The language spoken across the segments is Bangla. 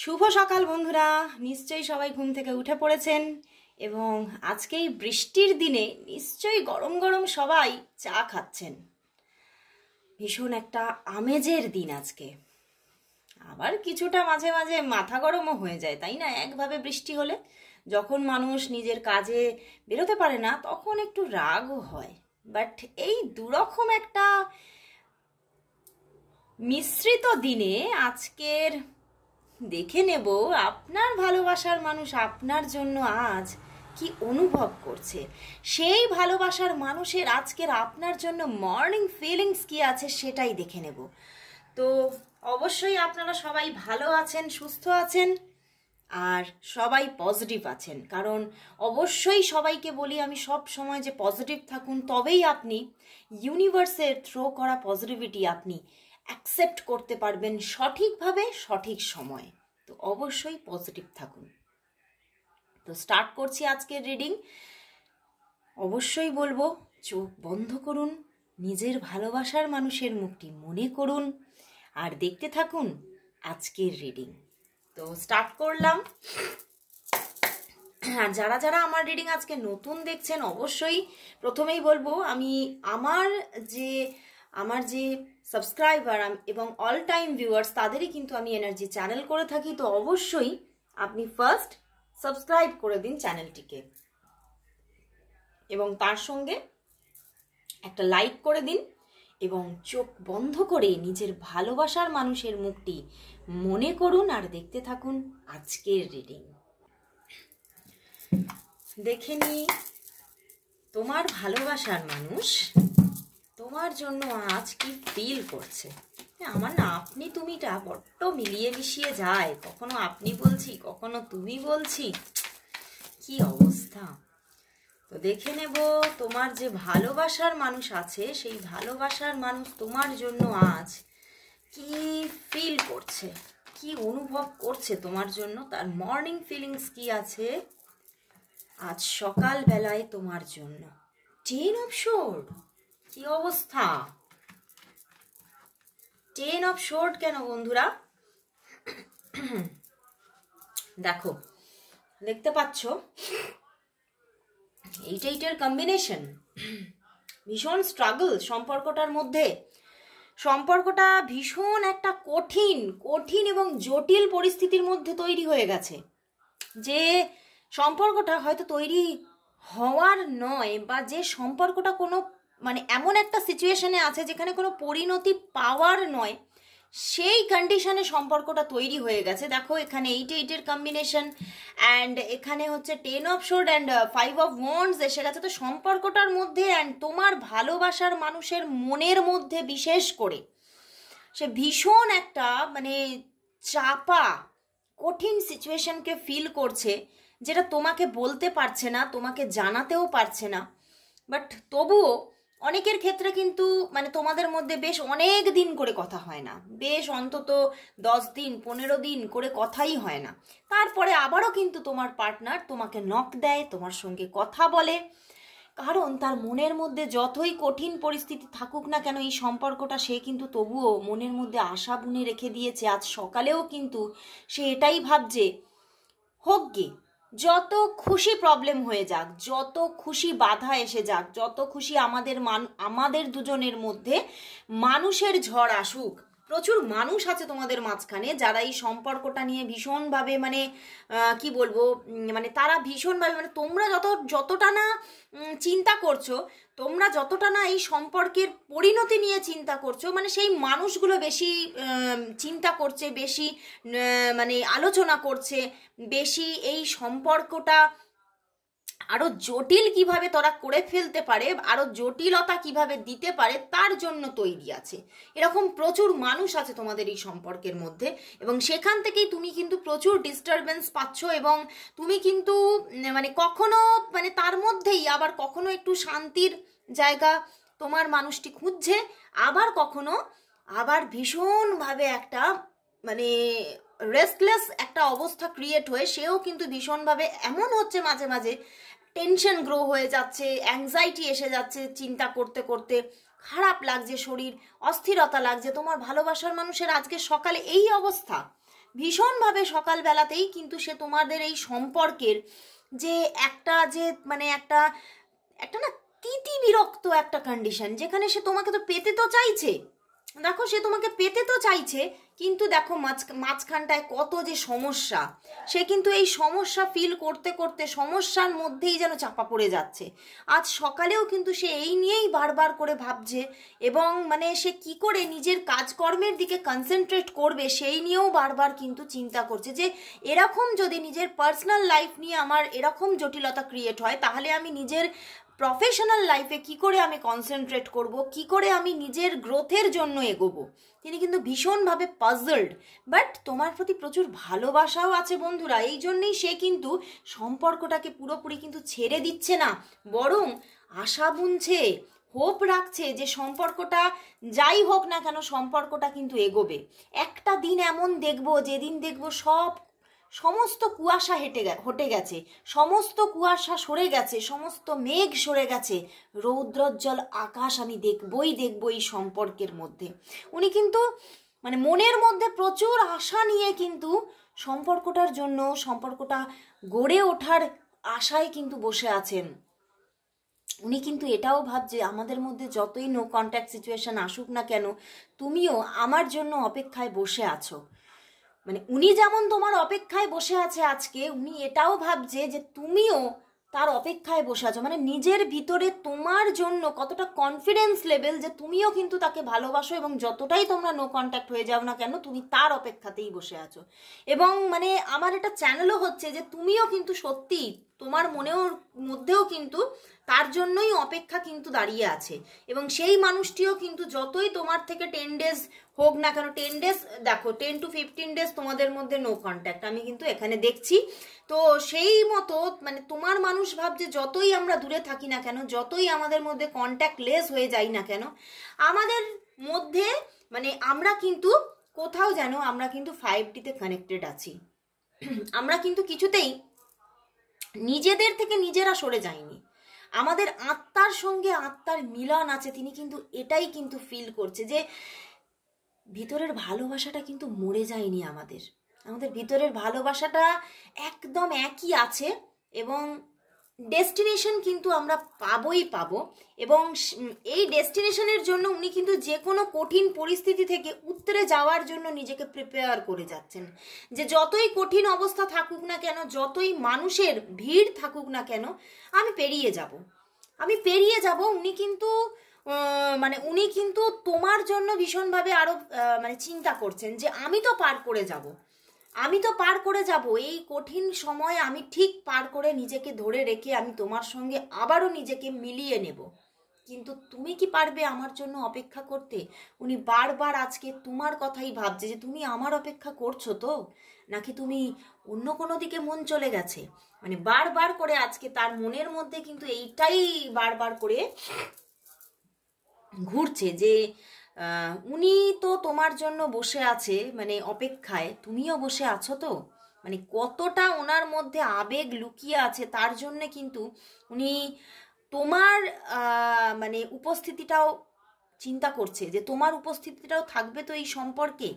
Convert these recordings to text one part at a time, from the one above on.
শুভ সকাল বন্ধুরা, নিশ্চয়ই সবাই ঘুম থেকে উঠে পড়েছেন এবং আজকে এই বৃষ্টির দিনে নিশ্চয়ই গরম গরম সবাই চা খাচ্ছেন। ভীষণ একটা আমেজের দিন আজকে। আবার কিছুটা মাঝে মাঝে মাথা গরমও হয়ে যায়, তাই না? একভাবে বৃষ্টি হলে যখন মানুষ নিজের কাজে বেরোতে পারে না তখন একটু রাগও হয়। বাট এই দুরকম একটা মিশ্রিত দিনে আজকের দেখে নেব আপনার ভালোবাসার মানুষ আপনার জন্য আজ কি অনুভব করছে। সেই ভালোবাসার মানুষের আজকের আপনার জন্য মর্নিং ফিলিংস কি আছে সেটাই দেখে নেব। তো অবশ্যই আপনারা সবাই ভালো আছেন, সুস্থ আছেন আর সবাই পজিটিভ আছেন, কারণ অবশ্যই সবাইকে বলি আমি সব সময় যে পজিটিভ থাকুন, তবেই আপনি ইউনিভার্সের থ্রো করা পজিটিভিটি আপনি অ্যাকসেপ্ট করতে পারবেন সঠিকভাবে সঠিক সময়ে। তো অবশ্যই পজিটিভ থাকুন। তো স্টার্ট করছি আজকের রিডিং। অবশ্যই বলবো চোখ বন্ধ করুন, নিজের ভালোবাসার মানুষের মুখটি মনে করুন আর দেখতে থাকুন আজকের রিডিং। তো স্টার্ট করলাম। আর যারা যারা আমার রিডিং আজকে নতুন দেখছেন, অবশ্যই প্রথমেই বলবো আমি আমার যে সাবস্ক্রাইবার এবং অল টাইম ভিউয়ার্স তাদেরই কিন্তু আমি এনার্জি চ্যানেল করে থাকি। তো অবশ্যই আপনি ফার্স্ট সাবস্ক্রাইব করে দিন চ্যানেলটিকে এবং তার সঙ্গে একটা লাইক করে দিন এবং চোখ বন্ধ করে নিজের ভালোবাসার মানুষের মুখটি মনে করুন আর দেখতে থাকুন আজকের রিডিং। দেখে নি তোমার ভালোবাসার মানুষ তোমার জন্য আজ কি ফিল করছে। আমার না আপনি তুমিটা বড্ড মিলিয়ে মিশিয়ে যায়, কখনো আপনি বলছি কখনো তুমি বলছি, কি অবস্থা। তো দেখে নেব তোমার যে ভালোবাসার মানুষ আছে সেই ভালোবাসার মানুষ তোমার জন্য আজ কি ফিল করছে, কি অনুভব করছে তোমার জন্য, তার মর্নিং ফিলিংস কি আছে আজ সকাল বেলায় তোমার জন্য। 10 অফ সোর্ড, কি অবস্থা। 10 অফ সোর্ড কেন বন্ধুরা? দেখো, দেখতে পাচ্ছ 8-8-এর কম্বিনেশন। ভীষণ স্ট্রাগল সম্পর্কটার মধ্যে। সম্পর্কটা ভীষণ একটা কঠিন এবং জটিল পরিস্থিতির মধ্যে তৈরি হয়ে গেছে। যে সম্পর্কটা হয়তো তৈরি হওয়ার নয়, বা যে সম্পর্কটা কোনো এমন একটা সিচুয়েশনে আছে যেখানে কোনো পরিণতি পাওয়ার নয়, সেই কন্ডিশনে সম্পর্কটা তৈরি হয়ে গেছে। দেখো এখানে 8-8-এর কম্বিনেশন অ্যান্ড এখানে হচ্ছে 10 of sword and 5 of wands এসে গেছে। তো সম্পর্কটার মধ্যে অ্যান্ড তোমার ভালোবাসার মানুষের মনের মধ্যে বিশেষ করে সে ভীষণ একটা চাপা কঠিন সিচুয়েশনকে ফিল করছে, যেটা তোমাকে বলতে পারছে না, তোমাকে জানাতেও পারছে না। বাট তবুও অনেকের ক্ষেত্রে কিন্তু তোমাদের মধ্যে বেশ অনেক দিন করে কথা হয় না, বেশ অন্তত 10 দিন 15 দিন করে কথাই হয় না। তারপরে আবারও কিন্তু তোমার পার্টনার তোমাকে নক দেয়, তোমার সঙ্গে কথা বলে, কারণ তার মনের মধ্যে যতই কঠিন পরিস্থিতি থাকুক না কেন এই সম্পর্কটা সে কিন্তু তবুও মনের মধ্যে আশা বুনে রেখে দিয়েছে। আজ সকালেও কিন্তু সে এটাই ভাবছে, হোক গে, যত খুশি প্রবলেম হয়ে যাক, যত খুশি বাধা এসে যাক, যত খুশি আমাদের দুজনের মধ্যে মানুষের ঝড় আসুক। প্রচুর মানুষ আছে তোমাদের মাঝখানে যারা এই সম্পর্কটা নিয়ে ভীষণভাবে কি বলবো তারা ভীষণভাবে তোমরা যতটা না চিন্তা করছো, তোমরা যতটা না এই সম্পর্কের পরিণতি নিয়ে চিন্তা করছো, সেই মানুষগুলো বেশি চিন্তা করছে, বেশি আলোচনা করছে, বেশি এই সম্পর্কটা আরো জটিল কিভাবে তারা করে ফেলতে পারে, আরো জটিলতা কিভাবে দিতে পারে তার জন্য তৈরি আছে। এরকম প্রচুর মানুষ আছে তোমাদের এই সম্পর্কের মধ্যে এবং সেখান থেকেই তুমি কিন্তু প্রচুর ডিস্টারবেন্স পাচ্ছ এবং তুমি কিন্তু কখনো তার মধ্যেই আবার কখনো একটু শান্তির জায়গা তোমার মানুষটি খুঁজছে, আবার ভীষণভাবে একটা রেস্টলেস একটা অবস্থা ক্রিয়েট হয়ে সেও কিন্তু ভীষণভাবে এমন হচ্ছে মাঝে মাঝে টেনশন গ্রো হয়ে যাচ্ছে, অ্যাংজাইটি এসে যাচ্ছে, চিন্তা করতে করতে খারাপ লাগছে, শরীর অস্থিরতা লাগছে। তোমার ভালোবাসার মানুষের আজকে সকালে এই অবস্থা, ভীষণভাবে সকালবেলাতেই কিন্তু সে তোমাদের এই সম্পর্কের যে একটা একটা না তিতি বিরক্ত একটা কন্ডিশন, যেখানে সে তোমাকে তো পেতে তো চাইছে, দেখো সে তোমাকে পেতে তো চাইছে, কিন্তু দেখো মাঝখানটায় কত যে সমস্যা, সে কিন্তু এই সমস্যা ফিল করতে করতে সমস্যার মধ্যেই যেন চাপা পড়ে যাচ্ছে। আজ সকালেও কিন্তু সে এই নিয়েই বারবার করে ভাবছে, এবং মানে সে কি করে নিজের কাজকর্মের দিকে কনসেন্ট্রেট করবে সেই নিয়েও বারবার কিন্তু চিন্তা করছে, যে এরকম যদি নিজের পার্সোনাল লাইফ নিয়ে আমার এরকম জটিলতা ক্রিয়েট হয়, তাহলে আমি নিজের প্রফেশনাল লাইফে কি করে আমি কনসেন্ট্রেট করব, কি করে আমি নিজের গ্রোথের জন্য এগোবো। তিনি কিন্তু ভীষণভাবে পাজলড, বাট তোমার প্রতি প্রচুর ভালোবাসাও আছে বন্ধুরা। এই জন্যই সে কিন্তু সম্পর্কটাকে পুরোপুরি কিন্তু ছেড়ে দিচ্ছে না, বরং আশা বুনছে, হোপ রাখছে যে সম্পর্কটা যাই হোক না কেন সম্পর্কটা কিন্তু এগোবে। একটা দিন এমন দেখবো যেদিন দেখবো সমস্ত কুয়াশা হটে গেছে, সমস্ত কুয়াশা সরে গেছে, সমস্ত মেঘ সরে গেছে, রৌদ্রোজ্জ্বল আকাশ আমি দেখবই এই সম্পর্কের মধ্যে। উনি কিন্তু মানে মনের মধ্যে প্রচুর আশা নিয়ে কিন্তু সম্পর্কটার জন্য, সম্পর্কটা গড়ে ওঠার আশায় কিন্তু বসে আছেন। উনি কিন্তু এটাও ভাবছে আমাদের মধ্যে যতই নো কন্ট্যাক্ট সিচুয়েশন আসুক না কেন, তুমিও আমার জন্য অপেক্ষায় বসে আছো। মানে উনি যেমন তোমার অপেক্ষায় বসে আছে আজকে, উনি এটাও ভাবছে যে তুমিও তার অপেক্ষায় বসে আছো। মানে নিজের ভিতরে তোমার জন্য কতটা কনফিডেন্স লেভেল যে তুমিও কিন্তু তাকে ভালোবাসো, এবং যতটাই তোমরা নো কন্ট্যাক্ট হয়ে যাও না কেন তুমি তার অপেক্ষাতেই বসে আছো। এবং মানে আমার এটা চ্যানেলও হচ্ছে যে তুমিও কিন্তু সত্যি তোমার মধ্যেও কিন্তু তার জন্যই অপেক্ষা কিন্তু দাঁড়িয়ে আছে, এবং সেই মানুষটিও কিন্তু যতই তোমার থেকে 10 ডেজ হোক না কেন, 10 ডেজ দেখো 10 to 15 ডেজ তোমাদের মধ্যে নো কন্ট্যাক্ট আমি কিন্তু এখানে দেখছি। তো সেই মতো মানে তোমার মানুষ ভাবছে যতই আমরা দূরে থাকি না কেন, যতই আমাদের মধ্যে কন্ট্যাক্ট লেস হয়ে যাই না কেন, আমাদের মধ্যে মানে আমরা কিন্তু কোথাও যেন আমরা কিন্তু 5Dতে কানেক্টেড আছি। আমরা কিন্তু কিছুতেই নিজেদের থেকে নিজেরা সরে যাইনি, আমাদের আত্মার সঙ্গে আত্মার মিলন আছে। তিনি কিন্তু এটাই কিন্তু ফিল করছে যে ভিতরের ভালোবাসাটা কিন্তু মরে যায়নি, আমাদের ভিতরের ভালোবাসাটা একদম একই আছে, এবং ডেস্টিনেশন কিন্তু আমরা পাবো। এবং এই ডেস্টিনেশনের জন্য উনি কিন্তু যে কোনো কঠিন পরিস্থিতি থেকে উতরে যাওয়ার জন্য নিজেকে প্রিপেয়ার করে যাচ্ছেন, যে যতই কঠিন অবস্থা থাকুক না কেন, যতই মানুষের ভিড় থাকুক না কেন, আমি পেরিয়ে যাব। উনি কিন্তু তোমার জন্য ভীষণভাবে আরো মানে চিন্তা করছেন যে আমি তো পার করে যাব এই কঠিন সময়, আমি ঠিক পার করে নিজেকে ধরে রেখে আমি তোমার সঙ্গে আবারও নিজেকে মিলিয়ে নেব। কিন্তু তুমি কি পারবে আমার জন্য অপেক্ষা করতে? উনি বারবার আজকে তোমার কথাই ভাবছে যে তুমি আমার অপেক্ষা করছো তো, নাকি তুমি অন্য কোনো দিকে মন চলে গেছে। মানে বারবার করে আজকে তার মনের মধ্যে কিন্তু এইটাই বারবার করে ঘুরছে যে উনি তো তোমার জন্য বসে আছে, মানে অপেক্ষায়, তুমিও বসে আছো তো। মানে কতটা ওনার মধ্যে আবেগ লুকিয়ে আছে তার জন্যে কিন্তু উনি তোমার মানে উপস্থিতিটাও চিন্তা করছে, যে তোমার উপস্থিতিটাও থাকবে তো এই সম্পর্কে।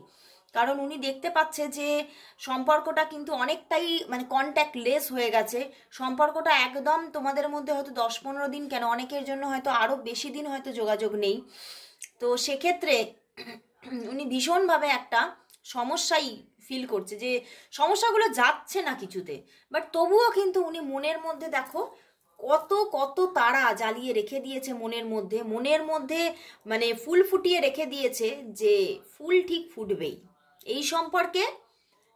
কারণ উনি দেখতে পাচ্ছে যে সম্পর্কটা কিন্তু অনেকটাই মানে কন্ট্যাক্ট লেস হয়ে গেছে, সম্পর্কটা একদম তোমাদের মধ্যে হয়তো 10-15 দিন কেন, অনেকের জন্য হয়তো আরও বেশি দিন হয়তো যোগাযোগ নেই। তো সেক্ষেত্রে উনি ভীষণভাবে একটা সমস্যাই ফিল করছে, যে সমস্যাগুলো যাচ্ছে না কিছুতে, বাট তবুও কিন্তু উনি মনের মধ্যে দেখো কত তারা জ্বালিয়ে রেখে দিয়েছে মনের মধ্যে মানে ফুল ফুটিয়ে রেখে দিয়েছে, যে ফুল ঠিক ফুটবেই, এই সম্পর্কে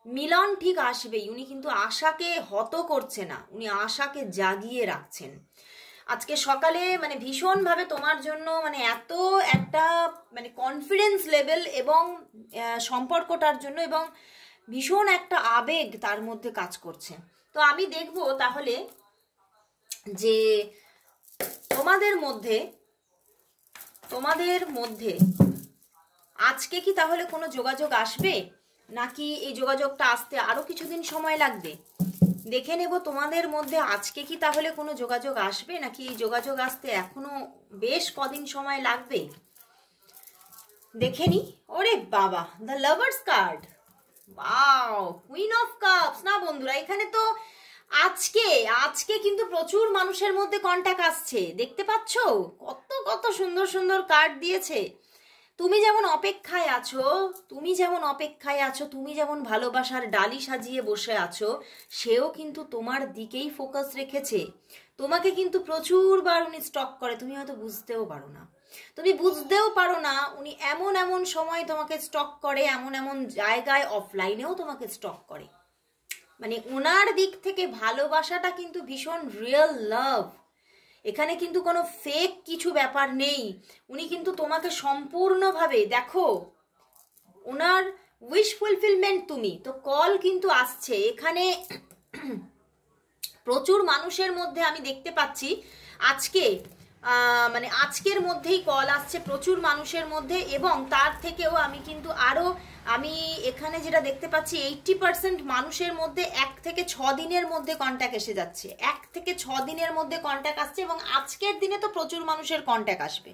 মিলন ঠিক আসবেই। উনি কিন্তু আশাকে হত করছে না, উনি আশাকে জাগিয়ে রাখছেন। আজকে সকালে মানে ভীষণভাবে তোমার জন্য মানে এত একটা মানে কনফিডেন্স লেভেল এবং সম্পর্কটার জন্য, এবং ভীষণ একটা আবেগ তার মধ্যে কাজ করছে। তো আমি দেখবো তাহলে যে তোমাদের মধ্যে আজকে কি তাহলে কোনো যোগাযোগ আসবে, নাকি এই যোগাযোগটা আসতে আরো কিছুদিন সময় লাগবে। দেখে নেব তোমাদের মধ্যে আজকে কি তাহলে কোনো যোগাযোগ আসবে, নাকি এই যোগাযোগ আসতে এখনো বেশ কদিন সময় লাগবে। দেখে নি। ওরে বাবা, the lovers card. Wow, queen of cups. না বন্ধুরা, এখানে তো আজকে আজকে কিন্তু প্রচুর মানুষের মধ্যে কন্ট্যাক্ট আসছে, দেখতে পাচ্ছো কত কত সুন্দর সুন্দর কার্ড দিয়েছে। তুমি যেমন অপেক্ষায় আছো, তুমি যেমন অপেক্ষায় আছো, তুমি যেমন ভালোবাসার ডালি সাজিয়ে বসে আছো, সেও কিন্তু তোমার দিকেই ফোকাস রেখেছে। তোমাকে কিন্তু প্রচুরবার উনি স্টক করে, তুমি হয়তো বুঝতেও পারো না, তুমি বুঝতেও পারো না। উনি এমন এমন সময় তোমাকে স্টক করে, এমন এমন জায়গায় অফলাইনেও তোমাকে স্টক করে। মানে ওনার দিক থেকে ভালোবাসাটা কিন্তু ভীষণ রিয়েল লাভ। এখানে কিন্তু কোনো ফেক কিছু ব্যাপার নেই। উনি কিন্তু তোমাকে সম্পূর্ণভাবে, দেখো ওনার উইশ ফুলফিলমেন্ট তুমি তো, কল কিন্তু আসছে এখানে। প্রচুর মানুষের মধ্যে আমি দেখতে পাচ্ছি আজকে, মানে আজকের মধ্যেই কল আসছে প্রচুর মানুষের মধ্যে। এবং তার থেকেও আমি এখানে যেটা দেখতে পাচ্ছি 80% মানুষের মধ্যে 1 থেকে 6 দিনের মধ্যে কন্ট্যাক্ট এসে যাচ্ছে, 1 থেকে 6 দিনের মধ্যে কন্ট্যাক্ট আসছে। এবং আজকের দিনে তো প্রচুর মানুষের কন্ট্যাক্ট আসবে,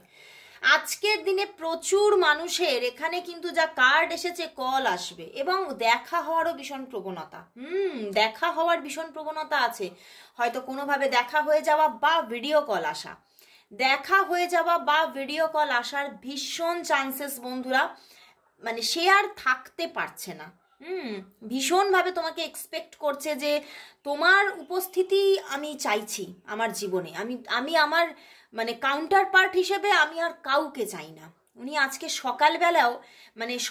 আজকের দিনে প্রচুর মানুষের এখানে কিন্তু যা কার্ড এসেছে, কল আসবে এবং দেখা হওয়ারও ভীষণ প্রবণতা। দেখা হওয়ার ভীষণ প্রবণতা আছে। হয়তো কোনোভাবে দেখা হয়ে যাওয়া বা ভিডিও কল আসা, দেখা হয়ে যাওয়া বা ভিডিও কল আসার ভীষণ চান্সেস বন্ধুরা। মানে সে আর থাকতে পারছে না, ভীষণভাবে তোমাকে এক্সপেক্ট করছে যে তোমার উপস্থিতি আমি চাইছি আমার জীবনে। আমি আমার মানে কাউন্টার পার্ট হিসেবে আমি আর কাউকে চাই না। উনি আজকে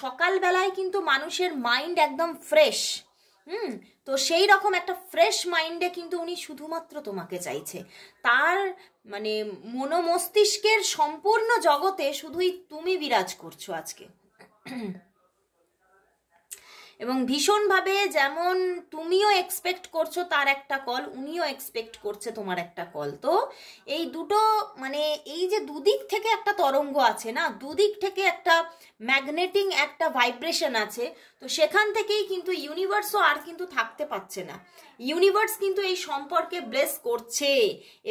সকালবেলায় কিন্তু মানুষের মাইন্ড একদম ফ্রেশ, তো সেই রকম একটা ফ্রেশ মাইন্ডে কিন্তু উনি শুধুমাত্র তোমাকে চাইছে। তার মানে মনোমস্তিষ্কের সম্পূর্ণ জগতে শুধুই তুমি বিরাজ করছো আজকে। এবং ভীষণভাবে যেমন তুমিও এক্সপেক্ট করছো তার একটা কল, উনিও এক্সপেক্ট করছে তোমার একটা কল। তো এই দুটো মানে এই যে দুদিক থেকে একটা তরঙ্গ আছে না, দুদিক থেকে একটা ম্যাগনেটিং একটা ভাইব্রেশন আছে, তো সেখান থেকেই কিন্তু ইউনিভার্সও আর কিন্তু থাকতে পারছে না। ইউনিভার্স কিন্তু এই সম্পর্কে ব্লেস করছে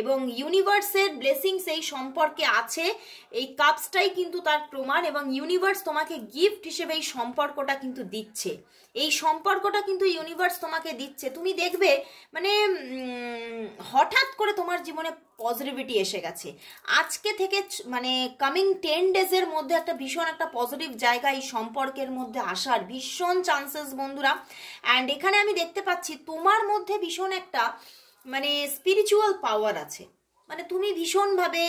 এবং ইউনিভার্সের ব্লেসিংস এই সম্পর্কে আছে। এই কাপসটাই কিন্তু তার প্রমাণ। এবং ইউনিভার্স তোমাকে গিফট হিসেবে এই সম্পর্কটা কিন্তু দিচ্ছে, এই সম্পর্কটা কিন্তু ইউনিভার্স তোমাকে দিচ্ছে। তুমি দেখবে মানে হঠাৎ করে তোমার জীবনে পজিটিভিটি এসে গেছে আজকে থেকে। মানে কামিং 10 ডেজের মধ্যে একটা ভীষণ একটা পজিটিভ জায়গা এই সম্পর্কের মধ্যে আসার ভীষণ চান্সেস বন্ধুরা। অ্যান্ড এখানে আমি দেখতে পাচ্ছি তোমার মধ্যে ভীষণ একটা মানে স্পিরিচুয়াল পাওয়ার আছে। মানে তুমি ভীষণভাবে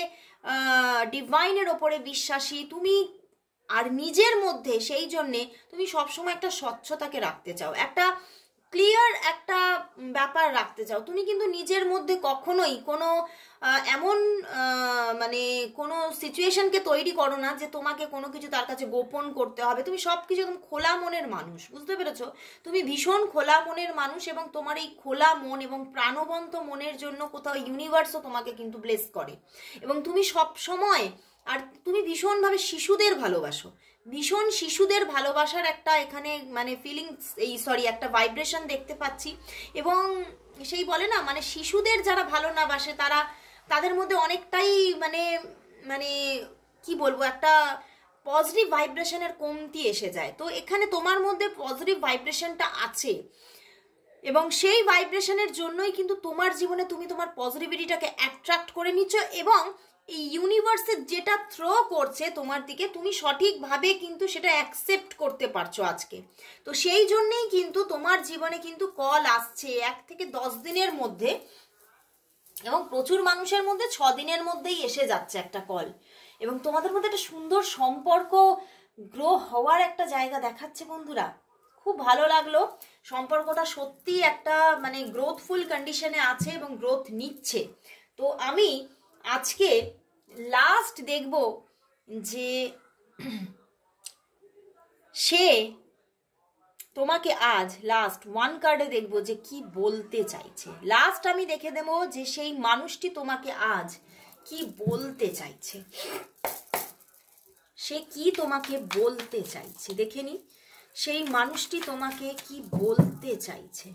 ডিভাইনের ওপরে বিশ্বাসী তুমি, আর নিজের মধ্যে সেই জন্যে তুমি সবসময় একটা স্বচ্ছতাকে রাখতে চাও, একটা ক্লিয়ার একটা ব্যাপার রাখতে চাও। তুমি কিন্তু নিজের মধ্যে কখনোই কোনো এমন মানে কোনো সিচুয়েশনকে তৈরি করো না যে তোমাকে কোনো কিছু তার কাছে গোপন করতে হবে। তুমি সব কিছু একদম খোলা মনের মানুষ, বুঝতে পেরেছো? তুমি ভীষণ খোলা মনের মানুষ এবং তোমার এই খোলা মন এবং প্রাণবন্ত মনের জন্য কোথাও ইউনিভার্সও তোমাকে কিন্তু ব্লেস করে। এবং তুমি সব সময়, আর তুমি ভীষণভাবে শিশুদের ভালোবাসো, ভীষণ শিশুদের ভালোবাসার একটা এখানে মানে ফিলিংস একটা ভাইব্রেশন দেখতে পাচ্ছি। এবং সেই বলে না মানে শিশুদের যারা ভালো না বাসে তাদের মধ্যে অনেকটাই মানে মানে কি বলবো একটা পজিটিভ ভাইব্রেশনের কমতি এসে যায়। তো এখানে তোমার মধ্যে পজিটিভ ভাইব্রেশনটা আছে এবং সেই ভাইব্রেশনের জন্যই কিন্তু তোমার জীবনে তুমি তোমার পজিটিভিটিটাকে অ্যাট্রাক্ট করে নিচ্ছ এবং এই ইউনিভার্সে যেটা থ্রো করছে তোমার দিকে তুমি সঠিকভাবে কিন্তু সেটা অ্যাকসেপ্ট করতে পারছো আজকে। তো সেই জন্যেই কিন্তু তোমার জীবনে কিন্তু কল আসছে 1 থেকে 10 দিনের মধ্যে এবং প্রচুর মানুষের মধ্যে 6 দিনের মধ্যেই এসে যাচ্ছে একটা কল। এবং তোমাদের মধ্যে একটা সুন্দর সম্পর্ক গ্রো হওয়ার একটা জায়গা দেখাচ্ছে বন্ধুরা। খুব ভালো লাগলো, সম্পর্কটা সত্যি একটা মানে গ্রোথফুল কন্ডিশনে আছে এবং গ্রোথ নিচ্ছে। তো আমি আজকে লাস্ট দেখব যে সে তোমাকে আজ লাস্ট 1 কার্ডে দেখবো যে কি বলতে চাইছে। লাস্ট আমি দেখে দেবো যে সেই মানুষটি তোমাকে আজ কি বলতে চাইছে, সে কি তোমাকে বলতে চাইছে। দেখে নি সেই মানুষটি তোমাকে কি বলতে চাইছে,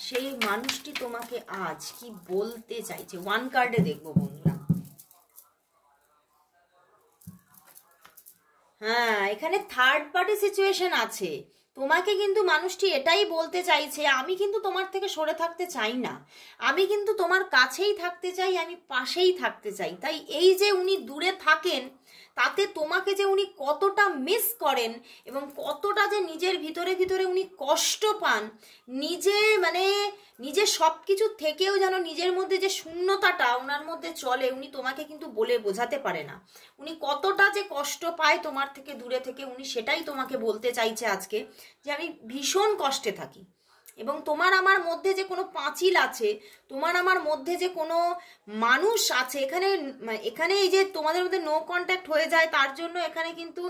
সেই মানুষটি তোমাকে আজ কি বলতে চাইছে। 1 কার্ডে দেখবো বন্ধুরা। হ্যাঁ, এখানে থার্ড পার্টি সিচুয়েশন আছে, তোমাকে কিন্তু মানুষটি এটাই বলতে চাইছে, আমি কিন্তু তোমার থেকে সরে থাকতে চাই না, আমি কিন্তু তোমার কাছেই থাকতে চাই, আমি পাশেই থাকতে চাই। তাই এই যে উনি দূরে থাকেন, তাতে তোমাকে যে উনি কতটা মিস করেন এবং কতটা যে নিজের ভিতরে ভিতরে উনি কষ্ট পান, নিজে সব কিছু থেকেও যেন নিজের মধ্যে যে শূন্যতাটা ওনার মধ্যে চলে, উনি তোমাকে কিন্তু বলে বোঝাতে পারে না। উনি কতটা যে কষ্ট পায় তোমার থেকে দূরে থেকে, উনি সেটাই তোমাকে বলতে চাইছে আজকে, যে আমি ভীষণ কষ্টে থাকি। এবং তোমার আমার মধ্যে যে কোনো পাঁচিল আছে, তোমার আমার মধ্যে যে কোনো মানুষ আছে, এখানে এই যে তোমাদের মধ্যে নো কন্ট্যাক্ট হয়ে যায়, তার জন্য এখানে কিন্তু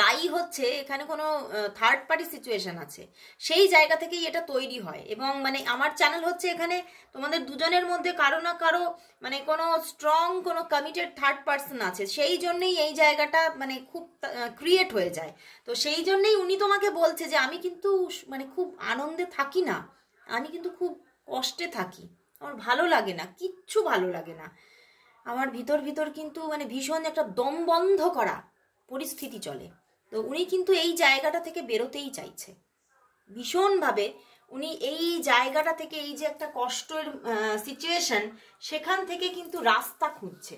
দায়ী হচ্ছে, এখানে কোনো থার্ড পার্টি সিচুয়েশন আছে, সেই জায়গা থেকেই এটা তৈরি হয়। এবং আমার চ্যানেল হচ্ছে, এখানে তোমাদের দুজনের মধ্যে কারো না কারো কোনো স্ট্রং কোনো কমিটেড থার্ড পার্সন আছে, সেই জন্যই এই জায়গাটা খুব ক্রিয়েট হয়ে যায়। তো সেই জন্যই উনি তোমাকে বলছে যে আমি কিন্তু খুব আনন্দে থাকি না, আমি কিন্তু খুব কষ্টে থাকি, আমার ভালো লাগে না, কিচ্ছু ভালো লাগে না, আমার ভিতর ভিতর কিন্তু ভীষণ একটা দম বন্ধ করা পরিস্থিতি চলে। তো উনি কিন্তু এই জায়গাটা থেকে বেরোতেই চাইছে ভীষণভাবে। উনি এই জায়গাটা থেকে, এই যে একটা কষ্টের সিচুয়েশন, সেখান থেকে কিন্তু রাস্তা খুঁজছে।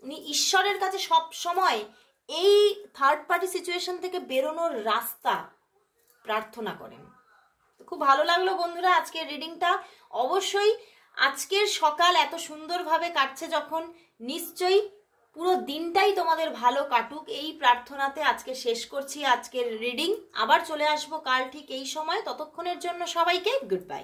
উনি ঈশ্বরের কাছে সব সময় এই থার্ড পার্টি সিচুয়েশন থেকে বেরোনোর রাস্তা প্রার্থনা করেন। খুব ভালো লাগলো বন্ধুরা আজকের রিডিংটা। অবশ্যই আজকের সকাল এত সুন্দরভাবে কাটছে যখন, নিশ্চয়ই পুরো দিনটাই তোমাদের ভালো কাটুক, এই প্রার্থনাতে আজকে শেষ করছি আজকের রিডিং। আবার চলে আসবো কাল ঠিক এই সময়। ততক্ষণের জন্য সবাইকে গুড বাই।